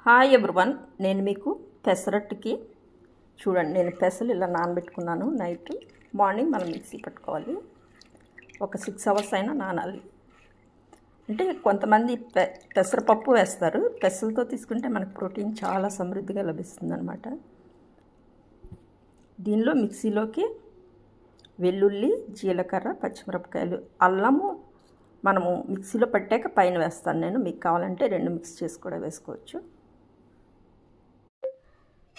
Hi everyone, నేను మీకు పెసరట్టుకి చూడండి. నేను పెసలు ఇలా నానబెట్టుకున్నాను. నైట్ మార్నింగ్ మనం మిక్సీ పట్టుకోవాలి. ఒక 6 hours అయినా నానాలి. అంటే కొంతమంది పెసరపప్పు వేస్తారు. పెసలతో తీసుకుంటే మనకు ప్రోటీన్ చాలా సమృద్ధిగా లభిస్తుంది అన్నమాట. దీనిలో మిక్సీలోకి వెల్లుల్లి, జీలకర్ర, పచ్చిమిరపకాయలు, అల్లము మనము మిక్సీలో పట్టాక పైన వేస్తాను నేను. మీకు కావాలంటే 2 మిక్స్ చేసి కూడా వేసుకోవచ్చు.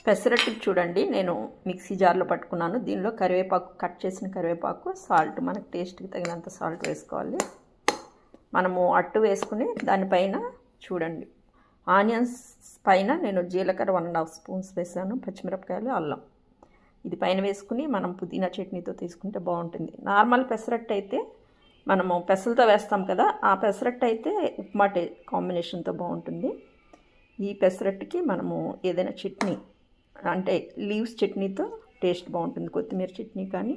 పెసరట్టుకి చూడండి, నేను మిక్సీ జార్లో పట్టుకున్నాను. దీనిలో కరివేపాకు, కట్ చేసిన కరివేపాకు, సాల్ట్, మనకు టేస్ట్కి తగినంత సాల్ట్ వేసుకోవాలి. మనము అట్టు వేసుకుని దానిపైన చూడండి ఆనియన్స్ పైన నేను జీలకర్ర 1.5 స్పూన్స్ వేసాను, పచ్చిమిరపకాయలు, అల్లం ఇది పైన వేసుకుని మనం పుదీనా చట్నీతో తీసుకుంటే బాగుంటుంది. నార్మల్ పెసరట్టు అయితే మనము పెసలతో వేస్తాం కదా, ఆ పెసరట్టు అయితే ఉప్మా కాంబినేషన్తో బాగుంటుంది. ఈ పెసరట్టుకి మనము ఏదైనా చట్నీ అంటే లీవ్స్ చట్నీతో టేస్ట్ బాగుంటుంది. కొత్తిమీర చట్నీ కానీ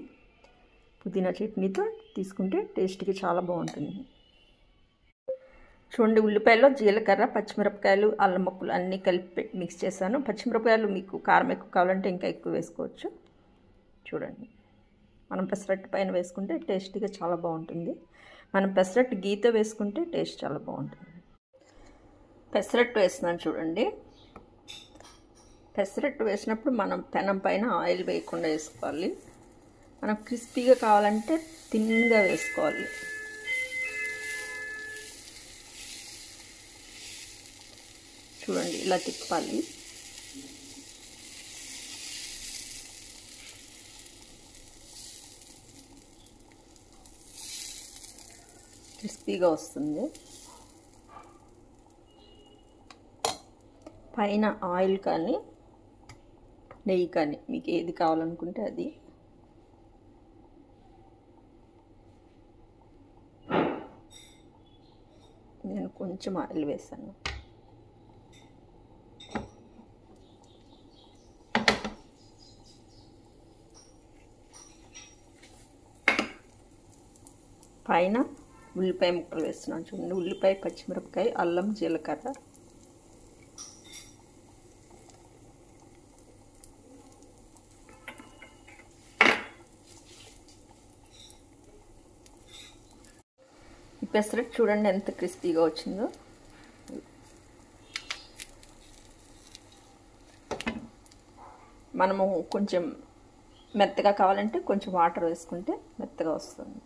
పుదీనా చట్నీతో తీసుకుంటే టేస్ట్కి చాలా బాగుంటుంది. చూడండి, ఉల్లిపాయలో జీలకర్ర, పచ్చిమిరపకాయలు, అల్లం ముక్కలు అన్నీ కలిపి మిక్స్ చేశాను. పచ్చిమిరపకాయలు మీకు కారం ఎక్కువ కావాలంటే ఇంకా ఎక్కువ వేసుకోవచ్చు. చూడండి, మనం పెసరట్టు పైన వేసుకుంటే టేస్టీగా చాలా బాగుంటుంది. మనం పెసరట్టు గీతో వేసుకుంటే టేస్ట్ చాలా బాగుంటుంది. పెసరట్టు వేస్తున్నాను చూడండి. పెసరట్టు వేసినప్పుడు మనం పెనం పైన ఆయిల్ వేయకుండా వేసుకోవాలి. మనం క్రిస్పీగా కావాలంటే థిన్గా వేసుకోవాలి. చూడండి, ఇలా తిప్పాలి. క్రిస్పీగా వస్తుంది. పైన ఆయిల్ కానీ నెయ్యి కానీ మీకు ఏది కావాలనుకుంటే అది. నేను కొంచెం ఆయిల్ వేసాను. పైన ఉల్లిపాయ ముక్కలు వేస్తున్నాను చూడండి. ఉల్లిపాయ, పచ్చిమిరపకాయ, అల్లం, జీలకర్ర, ఈ పెసరట్టు చూడండి ఎంత క్రిస్పీగా వచ్చిందో. మనము కొంచెం మెత్తగా కావాలంటే కొంచెం వాటర్ వేసుకుంటే మెత్తగా వస్తుంది.